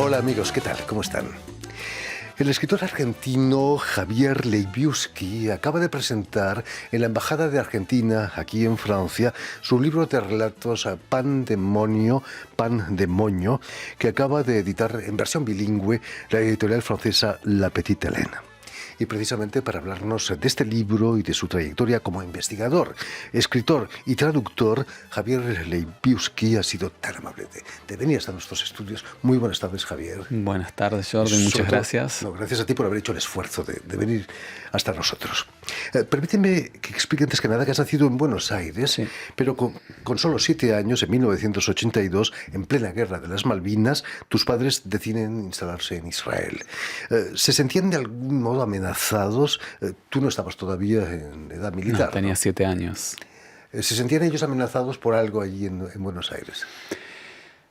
Hola amigos, ¿qué tal? ¿Cómo están? El escritor argentino Javier Leibiuski acaba de presentar en la Embajada de Argentina, aquí en Francia, su libro de relatos Pandemonio, que acaba de editar en versión bilingüe la editorial francesa La Petite Hélène. Y precisamente para hablarnos de este libro y de su trayectoria como investigador, escritor y traductor, Javier Leibiuski ha sido tan amable de venir hasta nuestros estudios. Muy buenas tardes, Javier. Buenas tardes, Jordi, muchas gracias. Gracias a ti por haber hecho el esfuerzo de venir hasta nosotros. Permíteme que explique antes que nada que has nacido en Buenos Aires, Sí. pero con solo 7 años, en 1982, en plena guerra de las Malvinas, tus padres deciden instalarse en Israel. ¿Se sentían de algún modo amenazados? Tú no estabas todavía en edad militar, No, tenía 7 años. ¿Se sentían ellos amenazados por algo allí en Buenos Aires?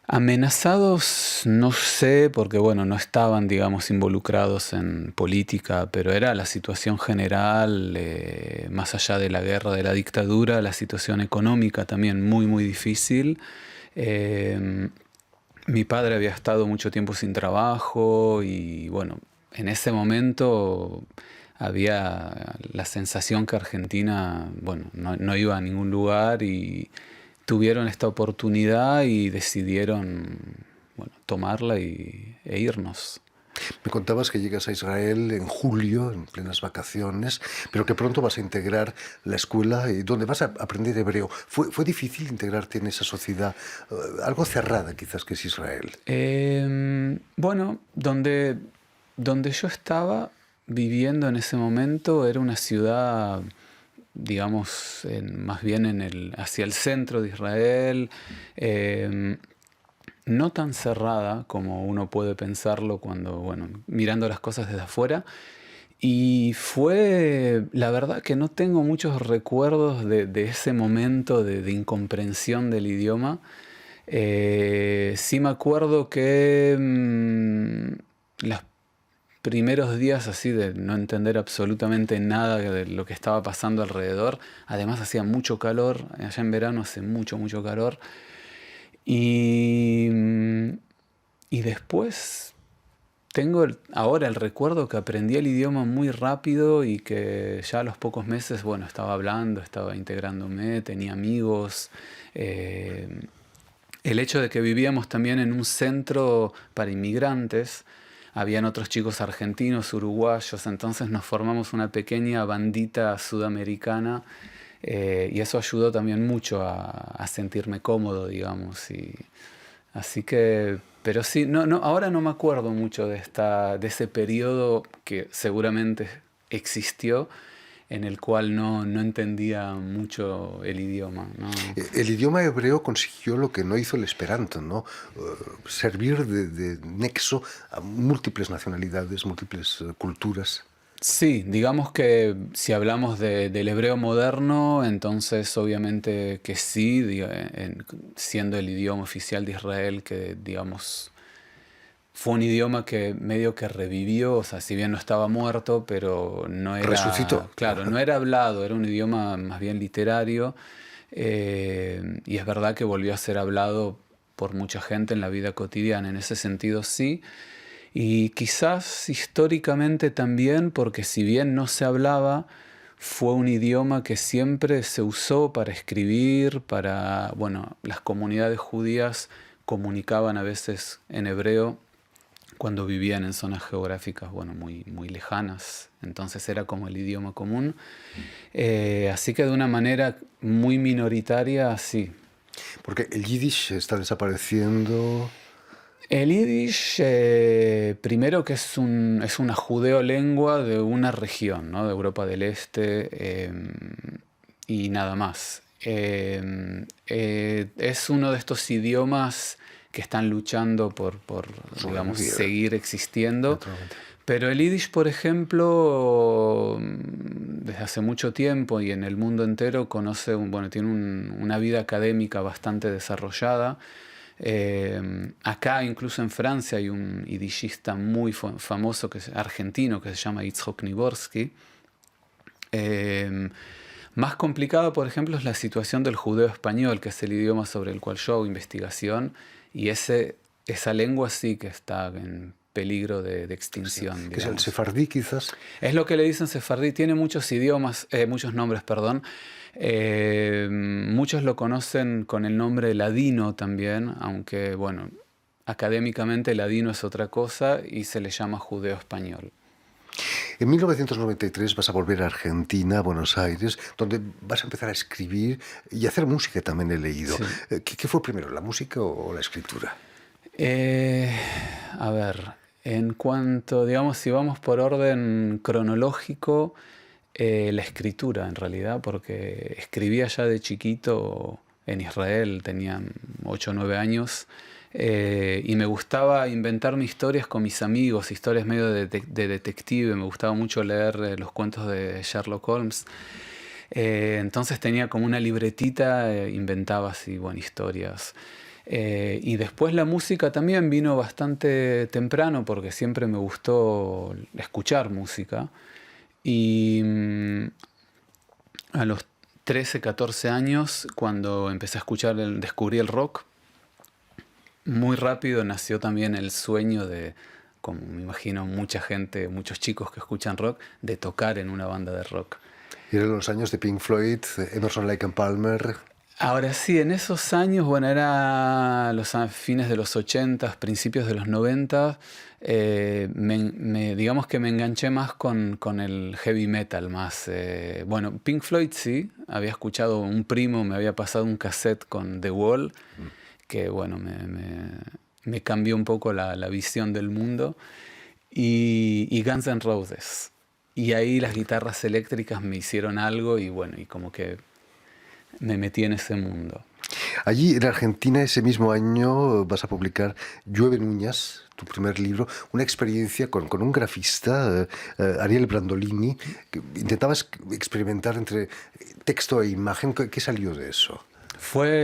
Amenazados, no sé, porque bueno, no estaban, digamos, involucrados en política, pero era la situación general, más allá de la guerra, de la dictadura, la situación económica también muy difícil. Mi padre había estado mucho tiempo sin trabajo y bueno, en ese momento había la sensación que Argentina, bueno, no iba a ningún lugar y tuvieron esta oportunidad y decidieron, bueno, tomarla e irnos. Me contabas que llegas a Israel en julio, en plenas vacaciones, pero que pronto vas a integrar la escuela y donde vas a aprender hebreo. ¿Fue difícil integrarte en esa sociedad algo cerrada quizás que es Israel? Bueno, donde yo estaba viviendo en ese momento era una ciudad, digamos, más bien hacia el centro de Israel, no tan cerrada como uno puede pensarlo cuando, bueno, mirando las cosas desde afuera. Y la verdad que no tengo muchos recuerdos de ese momento de incomprensión del idioma. Sí me acuerdo que los primeros días así de no entender absolutamente nada de lo que estaba pasando alrededor, además hacía mucho calor, allá en verano hace mucho calor, y, y después tengo ahora el recuerdo que aprendí el idioma muy rápido y que ya a los pocos meses, bueno, estaba hablando, estaba integrándome, tenía amigos. El hecho de que vivíamos también en un centro para inmigrantes, habían otros chicos argentinos, uruguayos, entonces nos formamos una pequeña bandita sudamericana y eso ayudó también mucho a sentirme cómodo, digamos. Así que, pero sí, ahora no me acuerdo mucho de ese periodo que seguramente existió, en el cual no entendía mucho el idioma, ¿no? El idioma hebreo consiguió lo que no hizo el esperanto, ¿no? Servir de nexo a múltiples nacionalidades, múltiples culturas. Sí, digamos que si hablamos del hebreo moderno, entonces obviamente que sí, siendo el idioma oficial de Israel, que digamos fue un idioma que medio que revivió, o sea, si bien no estaba muerto, pero no era, Resucitó. claro, no era hablado, era un idioma más bien literario, y es verdad que volvió a ser hablado por mucha gente en la vida cotidiana, en ese sentido sí. Y quizás históricamente también, porque si bien no se hablaba, fue un idioma que siempre se usó para escribir, bueno, las comunidades judías comunicaban a veces en hebreo cuando vivían en zonas geográficas, bueno, muy lejanas. Entonces era como el idioma común. Así que de una manera muy minoritaria, sí. Porque el yiddish está desapareciendo. El yiddish, primero que es una judeolengua de una región, ¿no? De Europa del Este, y nada más. Es uno de estos idiomas que están luchando por digamos, seguir existiendo. Pero el yiddish, por ejemplo, desde hace mucho tiempo y en el mundo entero tiene una vida académica bastante desarrollada. Acá, incluso en Francia, hay un yiddishista muy famoso argentino que se llama Itzhok Niborsky. Más complicada, por ejemplo, es la situación del judeo español, que es el idioma sobre el cual yo hago investigación, y ese esa lengua sí que está en peligro de extinción, Sí, que es el digamos. sefardí quizás. Es lo que le dicen sefardí, tiene muchos idiomas, muchos nombres, perdón. Muchos lo conocen con el nombre ladino también, aunque bueno, académicamente ladino es otra cosa y se le llama judeo-español. En 1993 vas a volver a Argentina, a Buenos Aires, donde vas a empezar a escribir y a hacer música también he leído. Sí. ¿Qué fue primero, la música o la escritura? Eh, a ver, en cuanto, digamos, si vamos por orden cronológico, la escritura en realidad, porque escribía ya de chiquito en Israel, tenía 8 o 9 años, y me gustaba inventarme historias con mis amigos, historias medio de detective, me gustaba mucho leer los cuentos de Sherlock Holmes. Entonces tenía como una libretita, inventaba así, bueno, historias. Y después la música también vino bastante temprano porque siempre me gustó escuchar música. Y a los 13, 14 años, cuando empecé a escuchar, descubrí el rock, muy rápido nació también el sueño de, como me imagino mucha gente, muchos chicos que escuchan rock, de tocar en una banda de rock. Y eran los años de Pink Floyd, Emerson, Lake and Palmer. Ahora sí, en esos años, bueno, era los fines de los 80, principios de los 90, digamos que me enganché más con el heavy metal, más, bueno, Pink Floyd sí, había escuchado, un primo me había pasado un cassette con The Wall, que bueno, me cambió un poco la visión del mundo, y Guns N' Roses. Y ahí las guitarras eléctricas me hicieron algo y bueno, y como que me metí en ese mundo. Allí en Argentina ese mismo año vas a publicar Llueven uñas, tu primer libro, una experiencia con un grafista, Ariel Brandolini, que intentabas experimentar entre texto e imagen. ¿Qué salió de eso?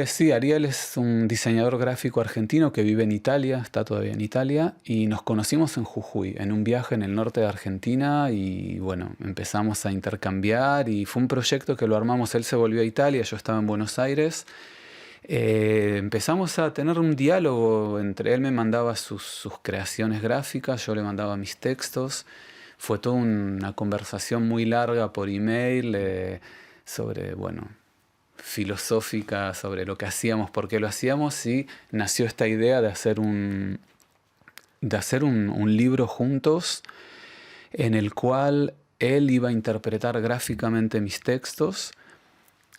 Sí, Ariel es un diseñador gráfico argentino que vive en Italia, está todavía en Italia, y nos conocimos en Jujuy, en un viaje en el norte de Argentina, y bueno, empezamos a intercambiar, y fue un proyecto que lo armamos, él se volvió a Italia, yo estaba en Buenos Aires, empezamos a tener un diálogo, entre él me mandaba sus creaciones gráficas, yo le mandaba mis textos, fue toda una conversación muy larga por email sobre, bueno, filosófica sobre lo que hacíamos, por qué lo hacíamos, y nació esta idea de hacer un libro juntos en el cual él iba a interpretar gráficamente mis textos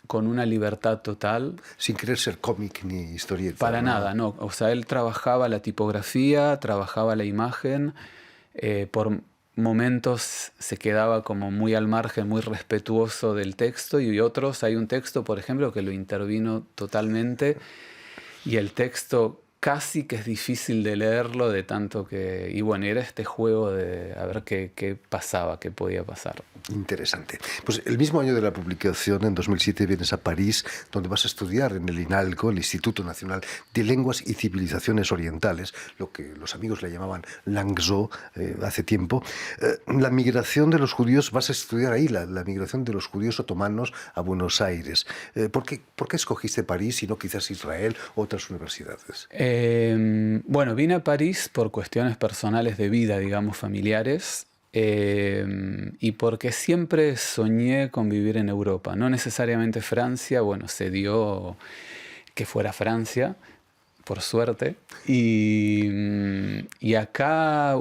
con una libertad total. Sin querer ser cómic ni historieta. Para nada, no. O sea, él trabajaba la tipografía, trabajaba la imagen, por momentos se quedaba como muy al margen, muy respetuoso del texto, y otros, hay un texto, por ejemplo, que lo intervino totalmente, y el texto casi que es difícil de leerlo de tanto que... Y bueno, era este juego de a ver qué pasaba, qué podía pasar. Interesante. Pues el mismo año de la publicación, en 2007, vienes a París, donde vas a estudiar en el INALCO, el Instituto Nacional de Lenguas y Civilizaciones Orientales, lo que los amigos le llamaban Langzhou hace tiempo. La migración de los judíos, vas a estudiar ahí, la migración de los judíos otomanos a Buenos Aires. ¿Por qué escogiste París y no quizás Israel o otras universidades? Bueno, vine a París por cuestiones personales de vida, digamos, familiares. Y porque siempre soñé con vivir en Europa, no necesariamente Francia, bueno, se dio que fuera Francia, por suerte, y acá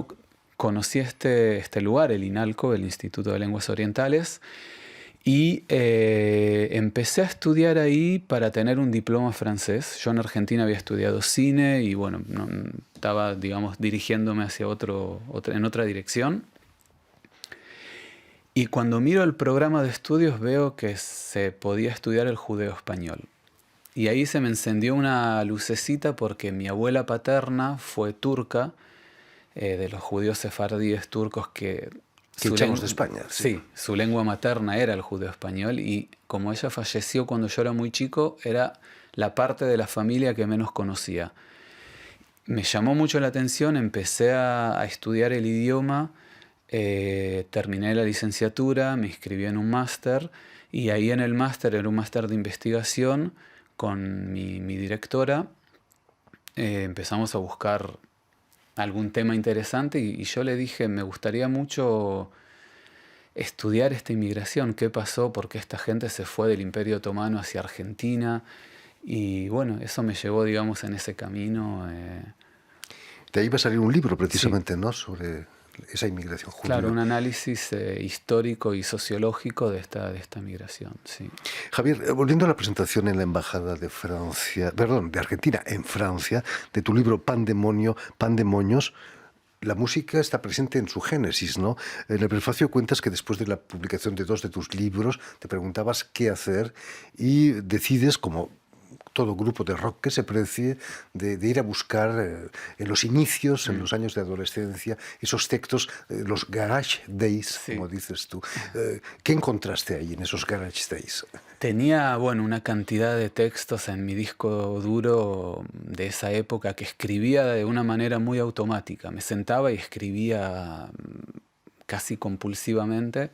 conocí este lugar, el INALCO, el Instituto de Lenguas Orientales, y empecé a estudiar ahí para tener un diploma francés. Yo en Argentina había estudiado cine y bueno, estaba, digamos, dirigiéndome hacia en otra dirección. Y cuando miro el programa de estudios veo que se podía estudiar el judeo-español. Y ahí se me encendió una lucecita porque mi abuela paterna fue turca, de los judíos sefardíes turcos que echamos de España. Sí, su lengua materna era el judeo-español, y como ella falleció cuando yo era muy chico, era la parte de la familia que menos conocía. Me llamó mucho la atención, empecé a estudiar el idioma. Terminé la licenciatura, me inscribí en un máster, y ahí en el máster, era un máster de investigación con mi directora, empezamos a buscar algún tema interesante y yo le dije, me gustaría mucho estudiar esta inmigración, qué pasó, por qué esta gente se fue del Imperio Otomano hacia Argentina. Y bueno, eso me llevó, digamos, en ese camino. De ahí va a salir un libro precisamente, Sí. ¿no?, sobre esa inmigración judía. Claro, un análisis histórico y sociológico de esta migración, sí. Javier, volviendo a la presentación en la Embajada de Francia, perdón, de Argentina en Francia, de tu libro Pandemonio, Pandemonios, la música está presente en su génesis, ¿no? En el prefacio cuentas que después de la publicación de 2 de tus libros te preguntabas qué hacer y decides, como todo grupo de rock que se precie, de ir a buscar en los inicios, en los años de adolescencia, esos textos, los Garage Days, Sí. como dices tú. ¿Qué encontraste ahí en esos Garage Days? Tenía, bueno, una cantidad de textos en mi disco duro de esa época que escribía de una manera muy automática. Me sentaba y escribía casi compulsivamente.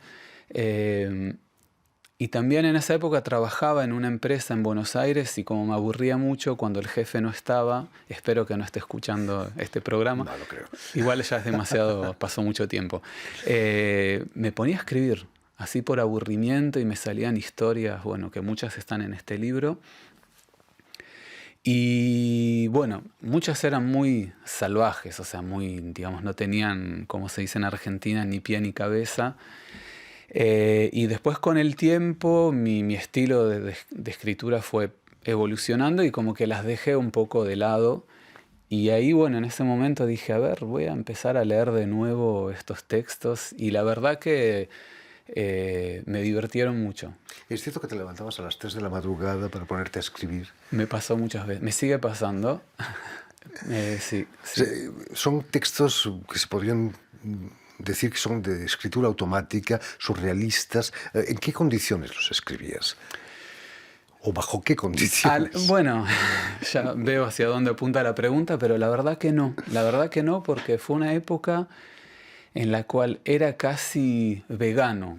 Y también en esa época trabajaba en una empresa en Buenos Aires y como me aburría mucho cuando el jefe no estaba, espero que no esté escuchando este programa. No lo creo. Igual ya es demasiado, pasó mucho tiempo. Me ponía a escribir, así por aburrimiento, y me salían historias, bueno, que muchas están en este libro. Y bueno, muchas eran muy salvajes, o sea, muy, digamos, no tenían, como se dice en Argentina, ni pie ni cabeza. Y después con el tiempo mi estilo de escritura fue evolucionando y como que las dejé un poco de lado. Y ahí, bueno, en ese momento dije, a ver, voy a empezar a leer de nuevo estos textos. Y la verdad que me divirtieron mucho. ¿Es cierto que te levantabas a las 3 de la madrugada para ponerte a escribir? Me pasó muchas veces. Me sigue pasando. Sí, sí. Son textos que se podrían decir que son de escritura automática, surrealistas. ¿En qué condiciones los escribías? ¿O bajo qué condiciones? Bueno, ya veo hacia dónde apunta la pregunta, pero la verdad que no. La verdad que no, porque fue una época en la cual era casi vegano.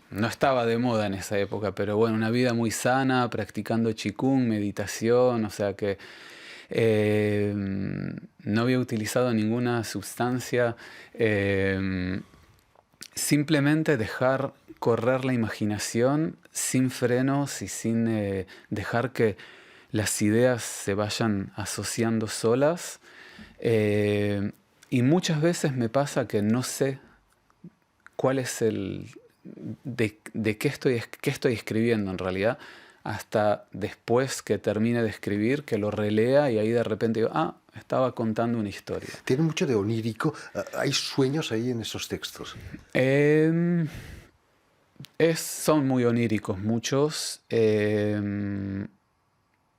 No estaba de moda en esa época, pero bueno, una vida muy sana, practicando qigong, meditación, o sea que no había utilizado ninguna sustancia. Simplemente dejar correr la imaginación sin frenos y sin dejar que las ideas se vayan asociando solas. Y muchas veces me pasa que no sé cuál es de qué estoy escribiendo en realidad, hasta después que termine de escribir, que lo relea y ahí de repente digo, estaba contando una historia. Tiene mucho de onírico. ¿Hay sueños ahí en esos textos? Son muy oníricos muchos.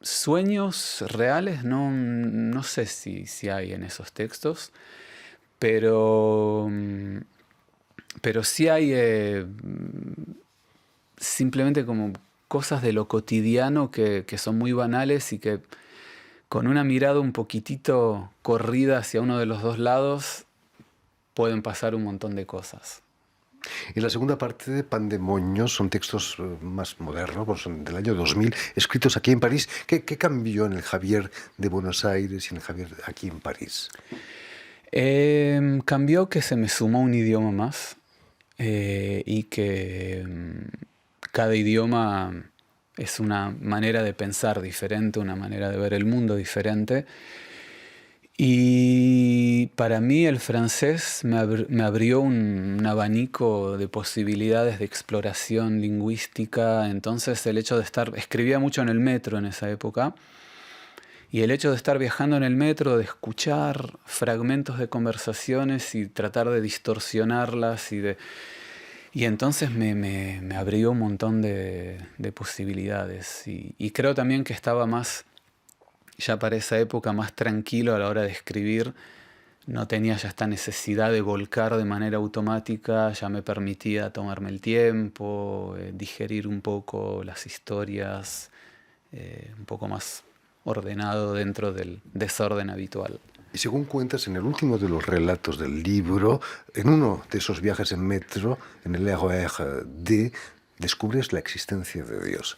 Sueños reales no sé si hay en esos textos, pero sí hay simplemente como cosas de lo cotidiano que son muy banales y que con una mirada un poquitito corrida hacia uno de los dos lados pueden pasar un montón de cosas. En la segunda parte de Pandemonios son textos más modernos, pues son del año 2000, escritos aquí en París. ¿Qué cambió en el Javier de Buenos Aires y en el Javier aquí en París? Cambió que se me sumó un idioma más y que cada idioma es una manera de pensar diferente, una manera de ver el mundo diferente. Y para mí el francés me abrió un abanico de posibilidades de exploración lingüística. Entonces el hecho de escribía mucho en el metro en esa época, y el hecho de estar viajando en el metro, de escuchar fragmentos de conversaciones y tratar de distorsionarlas y entonces me abrió un montón de posibilidades. Y creo también que estaba más, ya para esa época, más tranquilo a la hora de escribir. No tenía ya esta necesidad de volcar de manera automática, ya me permitía tomarme el tiempo, digerir un poco las historias, un poco más ordenado dentro del desorden habitual. Y según cuentas en el último de los relatos del libro, en uno de esos viajes en metro, en el RER descubres la existencia de Dios.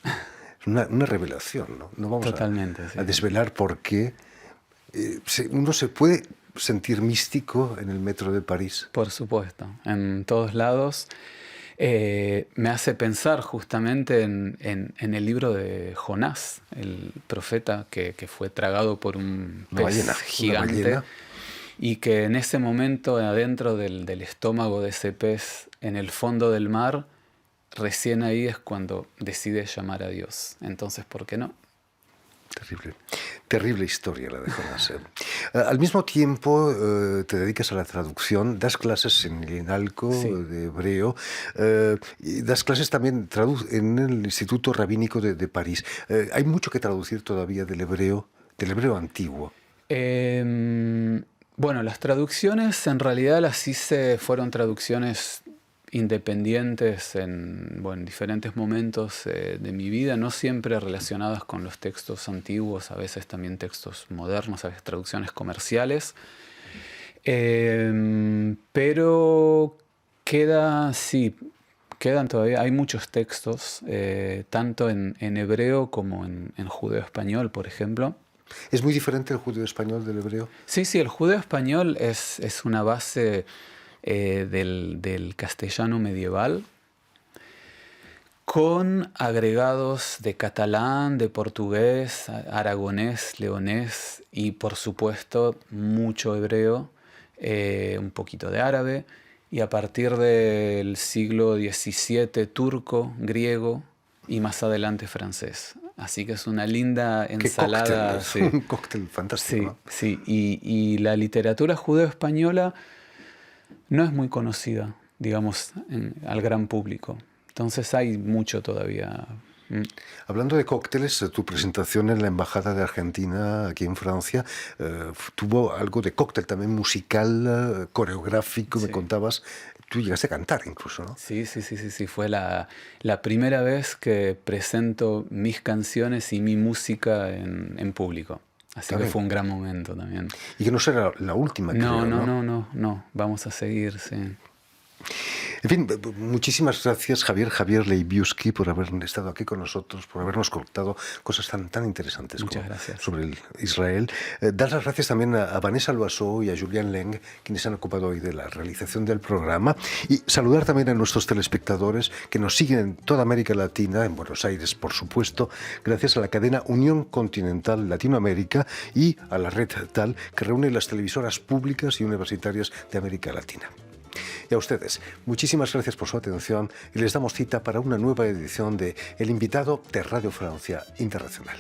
Es una revelación, ¿no? No vamos Totalmente, sí. a desvelar por qué, Uno se puede sentir místico en el metro de París. Por supuesto, en todos lados. Me hace pensar justamente en el libro de Jonás, el profeta que fue tragado por un pez gigante, y que en ese momento, adentro del estómago de ese pez, en el fondo del mar, recién ahí es cuando decide llamar a Dios. Entonces, ¿por qué no? Terrible, terrible historia la de Jonás. Al mismo tiempo te dedicas a la traducción, das clases en INALCO de hebreo, y das clases también en el Instituto Rabínico de París. ¿Hay mucho que traducir todavía del hebreo antiguo? Bueno, las traducciones en realidad las hice, fueron traducciones independientes en diferentes momentos de mi vida, no siempre relacionadas con los textos antiguos, a veces también textos modernos, a veces traducciones comerciales. Pero quedan todavía, hay muchos textos, tanto en hebreo como en judeo-español, por ejemplo. ¿Es muy diferente el judeo-español del hebreo? Sí, el judeo-español es una base del castellano medieval, con agregados de catalán, de portugués, aragonés, leonés y por supuesto mucho hebreo, un poquito de árabe, y a partir del siglo XVII turco, griego y más adelante francés. Así que es una linda ensalada. Qué cóctel, un cóctel fantástico. Sí. Y la literatura judeo-española no es muy conocida, digamos, al gran público. Entonces hay mucho todavía. Hablando de cócteles, tu presentación en la Embajada de Argentina aquí en Francia tuvo algo de cóctel también musical, coreográfico, me contabas. Tú llegaste a cantar incluso, ¿no? Sí. Fue la primera vez que presento mis canciones y mi música en público. Así también. Que fue un gran momento también. Y que no será la última, creo, ¿no? No. Vamos a seguir, sí. En fin, muchísimas gracias Javier Leibiuski por haber estado aquí con nosotros, por habernos contado cosas tan interesantes sobre Israel. Dar las gracias también a Vanessa Loiseau y a Julián Leng, quienes se han ocupado hoy de la realización del programa, y saludar también a nuestros telespectadores que nos siguen en toda América Latina, en Buenos Aires por supuesto, gracias a la cadena Unión Continental Latinoamérica y a la red TAL, que reúne las televisoras públicas y universitarias de América Latina. Y a ustedes, muchísimas gracias por su atención y les damos cita para una nueva edición de El Invitado de Radio Francia Internacional.